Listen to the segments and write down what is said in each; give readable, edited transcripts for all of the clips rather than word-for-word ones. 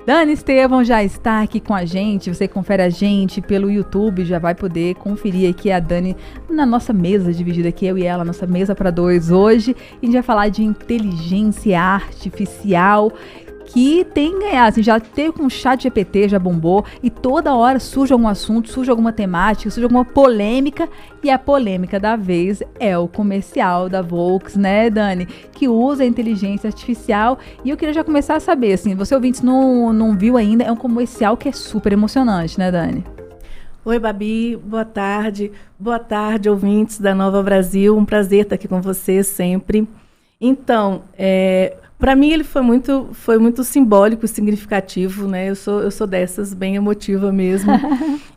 Dani Estevão já está aqui com a gente, você confere a gente pelo YouTube, já vai poder conferir aqui a Dani na nossa mesa dividida aqui, eu e ela, nossa mesa para dois hoje, e a gente vai falar de inteligência artificial, que tem ganhado, assim, já teve com o ChatGPT, já bombou, e toda hora surge algum assunto, surge alguma temática, surge alguma polêmica, e a polêmica da vez é o comercial da Volks, né, Dani, que usa a inteligência artificial, e eu queria já começar a saber, assim, você ouvinte não viu ainda, é um comercial que é super emocionante, né, Dani? Oi, Babi, boa tarde, ouvintes da Nova Brasil, um prazer estar aqui com vocês sempre. Então, para mim ele foi muito simbólico e significativo, né? Eu sou dessas, bem emotiva mesmo.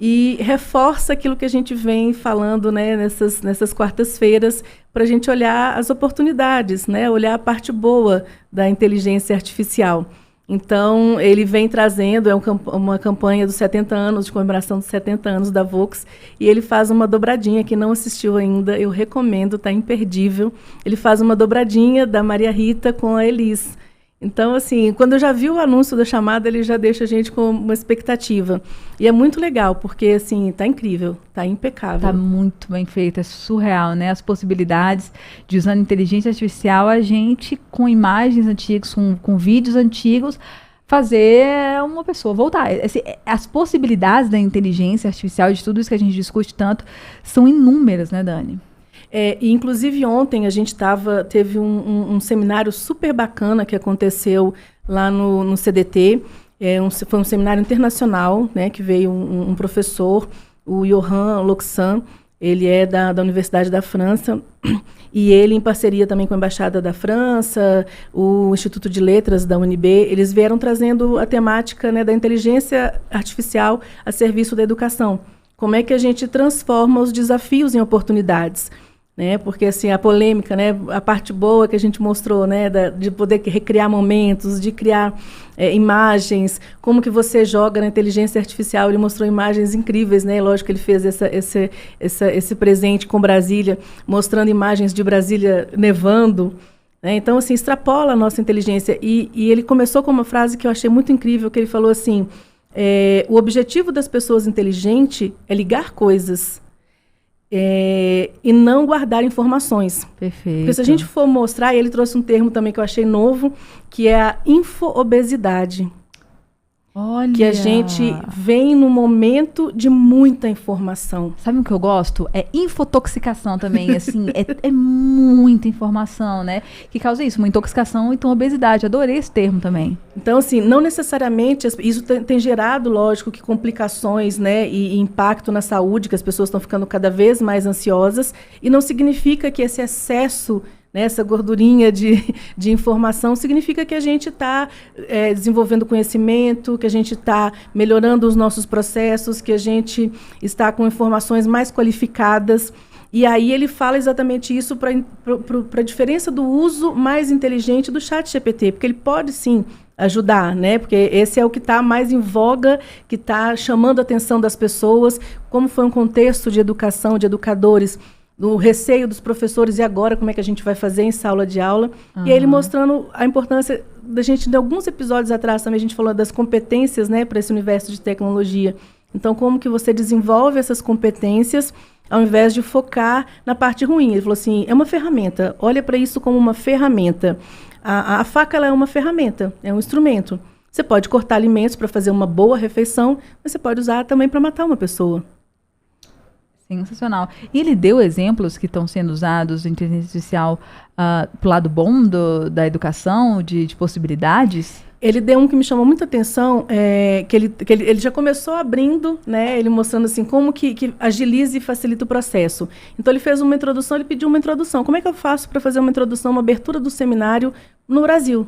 E reforça aquilo que a gente vem falando, né, nessas quartas-feiras, para a gente olhar as oportunidades, né? Olhar a parte boa da inteligência artificial. Então, ele vem trazendo, uma campanha dos 70 anos, de comemoração dos 70 anos da Volks, e ele faz uma dobradinha, que não assistiu ainda, eu recomendo, tá imperdível. Ele faz uma dobradinha da Maria Rita com a Elis. Então, assim, quando eu já vi o anúncio da chamada, ele já deixa a gente com uma expectativa. E é muito legal, porque, assim, tá incrível, tá impecável. Tá muito bem feito, é surreal, né? As possibilidades de, usando inteligência artificial, a gente, com imagens antigas, com vídeos antigos, fazer uma pessoa voltar. As possibilidades da inteligência artificial, de tudo isso que a gente discute tanto, são inúmeras, né, Dani? E inclusive ontem a gente teve um seminário super bacana que aconteceu lá no CDT, foi um seminário internacional, né, que veio um professor, o Johan Loxan, ele é da Universidade da França, e ele, em parceria também com a Embaixada da França, o Instituto de Letras da UNB, eles vieram trazendo a temática, né, da inteligência artificial a serviço da educação. Como é que a gente transforma os desafios em oportunidades? Né? Porque assim, a polêmica, né? A parte boa que a gente mostrou, né? De poder recriar momentos, de criar imagens, como que você joga na inteligência artificial. Ele mostrou imagens incríveis, né? Lógico que ele fez esse presente com Brasília, mostrando imagens de Brasília nevando, né? Então, assim, extrapola a nossa inteligência. E ele começou com uma frase que eu achei muito incrível, que ele falou assim, o objetivo das pessoas inteligentes é ligar coisas, e não guardar informações. Perfeito. Porque se a gente for mostrar, e ele trouxe um termo também que eu achei novo, que é a infoobesidade. Olha. Que a gente vem no momento de muita informação. Sabe o que eu gosto? É infotoxicação também, assim, é muita informação, né? Que causa isso, uma intoxicação e então obesidade. Adorei esse termo também. Então, assim, não necessariamente, isso tem gerado, lógico, que complicações, né, e impacto na saúde, que as pessoas estão ficando cada vez mais ansiosas, e não significa que esse excesso, né, essa gordurinha de informação, significa que a gente está desenvolvendo conhecimento, que a gente está melhorando os nossos processos, que a gente está com informações mais qualificadas. E aí ele fala exatamente isso para a diferença do uso mais inteligente do ChatGPT, porque ele pode, sim, ajudar, né? Porque esse é o que está mais em voga, que está chamando a atenção das pessoas, como foi um contexto de educação, de educadores, do receio dos professores, e agora como é que a gente vai fazer em sala de aula. E aí ele mostrando a importância da gente, de alguns episódios atrás também a gente falou das competências, né, para esse universo de tecnologia. Então, como que você desenvolve essas competências ao invés de focar na parte ruim. Ele falou assim, é uma ferramenta, olha para isso como uma ferramenta. A faca, ela é uma ferramenta, é um instrumento. Você pode cortar alimentos para fazer uma boa refeição, mas você pode usar também para matar uma pessoa. Sensacional. E ele deu exemplos que estão sendo usados de inteligência artificial para o lado bom da educação, de possibilidades? Ele deu um que me chamou muita atenção, que ele já começou abrindo, né, ele mostrando assim, como que agiliza e facilita o processo. Então ele fez uma introdução, ele pediu uma introdução. Como é que eu faço para fazer uma introdução, uma abertura do seminário no Brasil?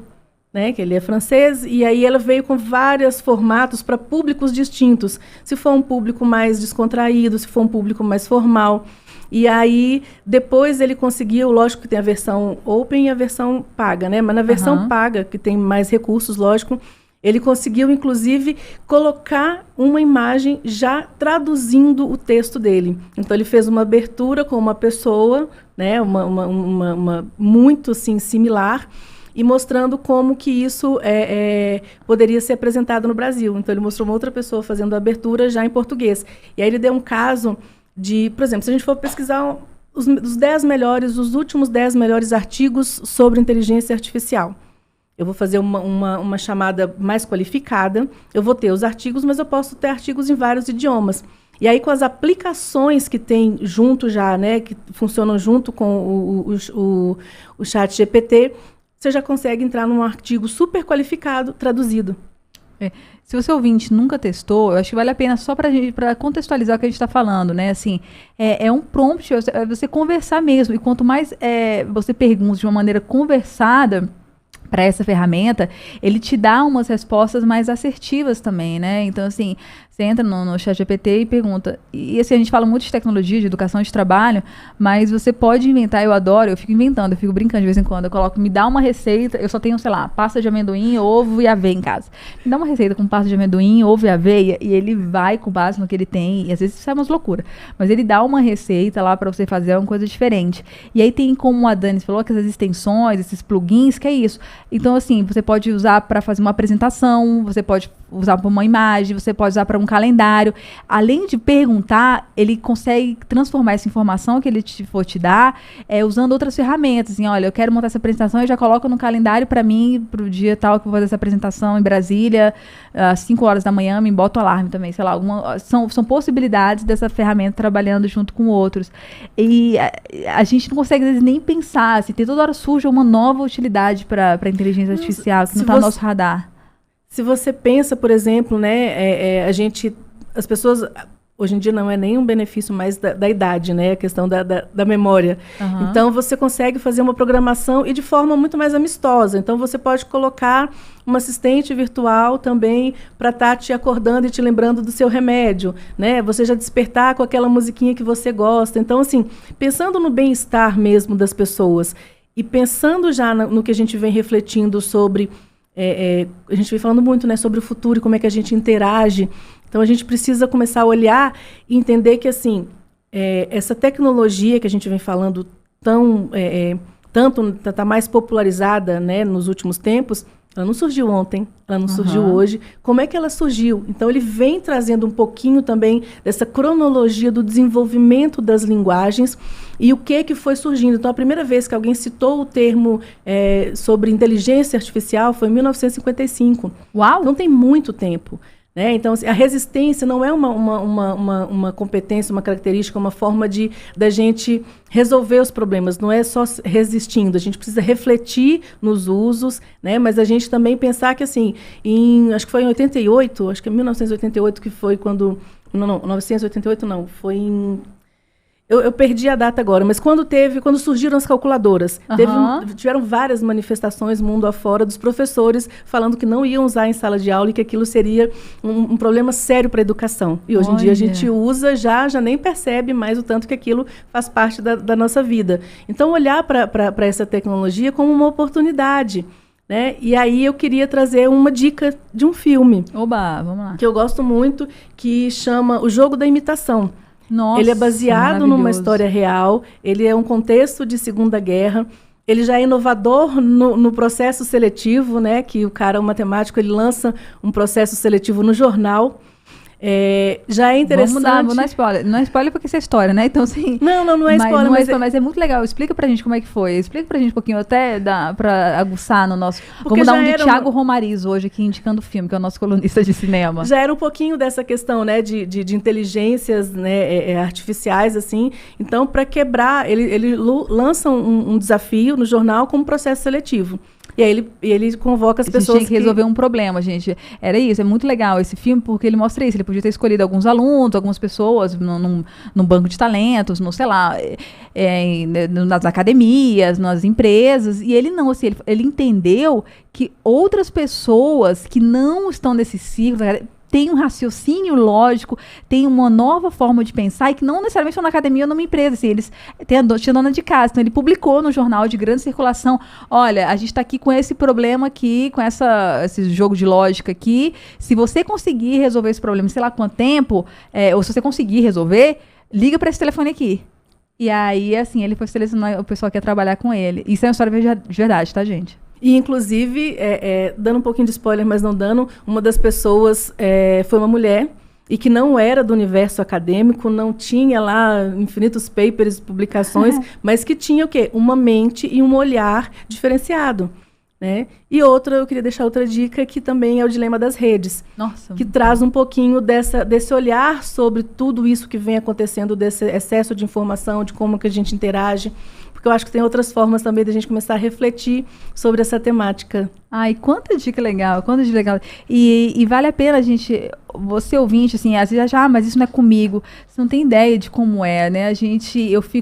Né, que ele é francês, e aí ela veio com vários formatos para públicos distintos. Se for um público mais descontraído, se for um público mais formal. E aí, depois ele conseguiu, lógico que tem a versão open e a versão paga, né? Mas na versão paga, que tem mais recursos, lógico, ele conseguiu, inclusive, colocar uma imagem já traduzindo o texto dele. Então, ele fez uma abertura com uma pessoa, né? Uma muito, assim, similar. e mostrando como que isso poderia ser apresentado no Brasil. Então, ele mostrou uma outra pessoa fazendo a abertura já em português. E aí ele deu um caso de, por exemplo, se a gente for pesquisar os últimos 10 melhores artigos sobre inteligência artificial. Eu vou fazer uma chamada mais qualificada, eu vou ter os artigos, mas eu posso ter artigos em vários idiomas. E aí, com as aplicações que tem junto já, né, que funcionam junto com o chat GPT, você já consegue entrar num artigo super qualificado, traduzido. Se você ouvinte nunca testou, eu acho que vale a pena só para contextualizar o que a gente está falando, né? Assim, é um prompt, é você conversar mesmo. E quanto mais você pergunta de uma maneira conversada para essa ferramenta, ele te dá umas respostas mais assertivas também, né? Então, assim, você entra no ChatGPT e pergunta. E assim, a gente fala muito de tecnologia, de educação, de trabalho, mas você pode inventar, eu adoro, eu fico inventando, eu fico brincando de vez em quando. Eu coloco, me dá uma receita, eu só tenho, sei lá, pasta de amendoim, ovo e aveia em casa. Me dá uma receita com pasta de amendoim, ovo e aveia, e ele vai com base no que ele tem, e às vezes sai umas loucuras. Mas ele dá uma receita lá para você fazer uma coisa diferente. E aí tem, como a Dani falou, que essas extensões, esses plugins, que é isso. Então, assim, você pode usar para fazer uma apresentação, você pode usar para uma imagem, você pode usar para um calendário. Além de perguntar, ele consegue transformar essa informação que ele for te dar usando outras ferramentas. Assim, olha, eu quero montar essa apresentação e já coloco no calendário para mim, para o dia tal que eu vou fazer essa apresentação em Brasília, às 5 horas da manhã, me bota o alarme também, sei lá. São possibilidades dessa ferramenta trabalhando junto com outros. E a gente não consegue, às vezes, nem pensar. Assim, toda hora surge uma nova utilidade para a inteligência artificial que não está no nosso radar. Se você pensa, por exemplo, né, as pessoas, hoje em dia não é nem um benefício mais da idade, né, a questão da memória. Uhum. Então, você consegue fazer uma programação e de forma muito mais amistosa. Então, você pode colocar uma assistente virtual também para estar te acordando e te lembrando do seu remédio, né? Você já despertar com aquela musiquinha que você gosta. Então, assim, pensando no bem-estar mesmo das pessoas e pensando já no que a gente vem refletindo sobre... a gente vem falando muito, né, sobre o futuro e como é que a gente interage. Então, a gente precisa começar a olhar e entender que, assim, essa tecnologia que a gente vem falando tanto está mais popularizada, né, nos últimos tempos, ela não surgiu ontem, ela não surgiu hoje. Como é que ela surgiu? Então, ele vem trazendo um pouquinho também dessa cronologia do desenvolvimento das linguagens e o que foi surgindo. Então, a primeira vez que alguém citou o termo sobre inteligência artificial foi em 1955. Uau! Não tem muito tempo. Né? Então, assim, a resistência não é uma competência, uma característica, uma forma da gente resolver os problemas. Não é só resistindo. A gente precisa refletir nos usos, né? Mas a gente também pensar que, assim, acho que foi em 88, acho que é 1988 que foi quando... Não, 1988 não, foi em... Eu perdi a data agora, mas quando surgiram as calculadoras, tiveram várias manifestações mundo afora dos professores falando que não iam usar em sala de aula e que aquilo seria um problema sério para a educação. E hoje em dia a gente usa, já nem percebe mais o tanto que aquilo faz parte da nossa vida. Então, olhar para essa tecnologia como uma oportunidade. Né? E aí eu queria trazer uma dica de um filme. Oba, vamos lá. Que eu gosto muito, que chama O Jogo da Imitação. Nossa, ele é baseado numa história real, ele é um contexto de Segunda Guerra, ele já é inovador no processo seletivo, né, que o cara, o matemático, ele lança um processo seletivo no jornal. Já é interessante... Vamos dar spoiler. Não é spoiler porque isso é história, né? Então, assim... Não é spoiler. Mas é muito legal. Explica pra gente como é que foi. Explica pra gente um pouquinho, até pra aguçar no nosso... Porque vamos dar um de Thiago Romariz hoje aqui, indicando o filme, que é o nosso colunista de cinema. Já era um pouquinho dessa questão, né, de inteligências, né, artificiais, assim. Então, para quebrar, ele lança um desafio no jornal como processo seletivo. E aí ele convoca as pessoas. A gente tinha que resolver um problema, gente. Era isso, é muito legal esse filme, porque ele mostra isso. Ele podia ter escolhido alguns alunos, algumas pessoas num banco de talentos, sei lá, nas academias, nas empresas. E ele não, assim, ele entendeu que outras pessoas que não estão nesse ciclo tem um raciocínio lógico, tem uma nova forma de pensar e que não necessariamente estão na academia ou numa empresa. Assim, eles tinham dona de casa. Então, ele publicou no jornal de grande circulação, olha, a gente está aqui com esse problema aqui, com esse jogo de lógica aqui. Se você conseguir resolver esse problema, sei lá quanto tempo, ou se você conseguir resolver, liga para esse telefone aqui. E aí, assim, ele foi selecionar o pessoal que ia trabalhar com ele. Isso é uma história de verdade, tá, gente? E, inclusive, dando um pouquinho de spoiler, mas não dando, uma das pessoas foi uma mulher e que não era do universo acadêmico, não tinha lá infinitos papers, publicações, mas que tinha o quê? Uma mente e um olhar diferenciado. Né? E eu queria deixar outra dica, que também é o dilema das redes. Nossa, que traz um pouquinho desse olhar sobre tudo isso que vem acontecendo, desse excesso de informação, de como que a gente interage. Porque eu acho que tem outras formas também da gente começar a refletir sobre essa temática. Ai, quanta dica legal, quanta dica legal. E vale a pena a gente, você ouvinte, assim, às vezes acha, mas isso não é comigo. Você não tem ideia de como é, né?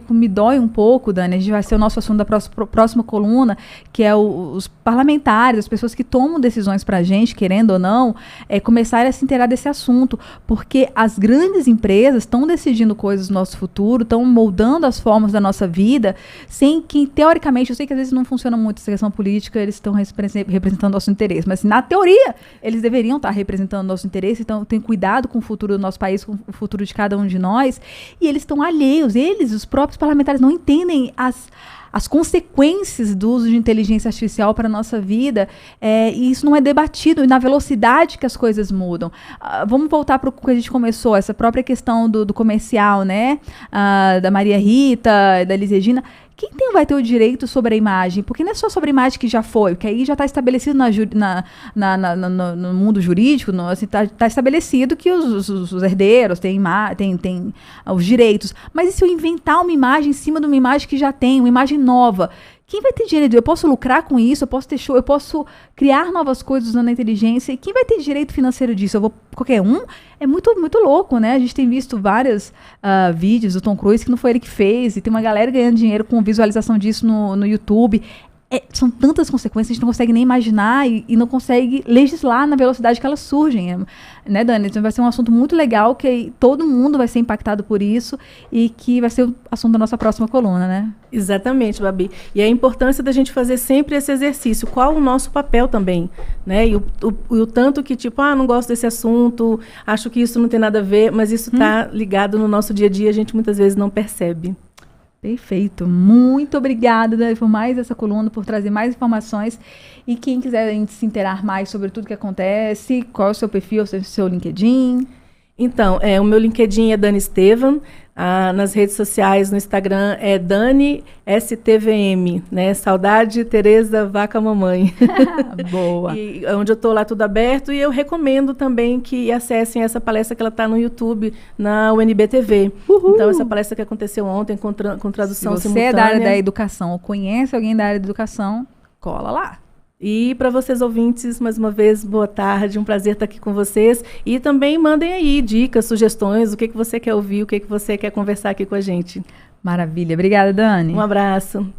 Me dói um pouco, Dani, a gente vai ser o nosso assunto da próxima coluna, que é os parlamentares, as pessoas que tomam decisões pra gente, querendo ou não, começarem a se inteirar desse assunto. Porque as grandes empresas estão decidindo coisas do nosso futuro, estão moldando as formas da nossa vida, sem que, teoricamente, eu sei que às vezes não funciona muito essa questão política, eles estão representando nosso interesse, mas na teoria eles deveriam estar representando nosso interesse, então tem cuidado com o futuro do nosso país, com o futuro de cada um de nós, e eles estão alheios, os próprios parlamentares não entendem as consequências do uso de inteligência artificial para a nossa vida, e isso não é debatido na velocidade que as coisas mudam. Vamos voltar para o que a gente começou, essa própria questão do comercial, né? Da Maria Rita, da Elis Regina. Quem vai ter o direito sobre a imagem? Porque não é só sobre a imagem que já foi, porque aí já está estabelecido no mundo jurídico, está estabelecido que os herdeiros têm os direitos. Mas e se eu inventar uma imagem em cima de uma imagem que já tem, uma imagem nova? Quem vai ter direito? Eu posso lucrar com isso, eu posso ter show, eu posso criar novas coisas usando a inteligência. E quem vai ter direito financeiro disso? Qualquer um? É muito, muito louco, né? A gente tem visto vários vídeos do Tom Cruise que não foi ele que fez, e tem uma galera ganhando dinheiro com visualização disso no YouTube. São tantas consequências, a gente não consegue nem imaginar e não consegue legislar na velocidade que elas surgem, né, Dani? Então vai ser um assunto muito legal, que todo mundo vai ser impactado por isso e que vai ser o assunto da nossa próxima coluna, né? Exatamente, Babi. E a importância da gente fazer sempre esse exercício. Qual o nosso papel também, né? E o tanto que, não gosto desse assunto, acho que isso não tem nada a ver, mas isso está ligado no nosso dia a dia, a gente muitas vezes não percebe. Perfeito. Muito obrigada, Dani, por mais essa coluna, por trazer mais informações. E quem quiser se inteirar mais sobre tudo que acontece, qual é o seu perfil, o seu LinkedIn? Então, o meu LinkedIn é Dani Estevam. Nas redes sociais, no Instagram, é Dani STVM, né? Saudade Tereza Vaca Mamãe. Boa. E onde eu estou lá tudo aberto, e eu recomendo também que acessem essa palestra, que ela está no YouTube, na UNB TV. Uhul. Então, essa palestra que aconteceu ontem com tradução simultânea. Se você é da área da educação ou conhece alguém da área da educação, cola lá. E para vocês ouvintes, mais uma vez, boa tarde, um prazer estar aqui com vocês. E também mandem aí dicas, sugestões, o que você quer ouvir, o que você quer conversar aqui com a gente. Maravilha. Obrigada, Dani. Um abraço.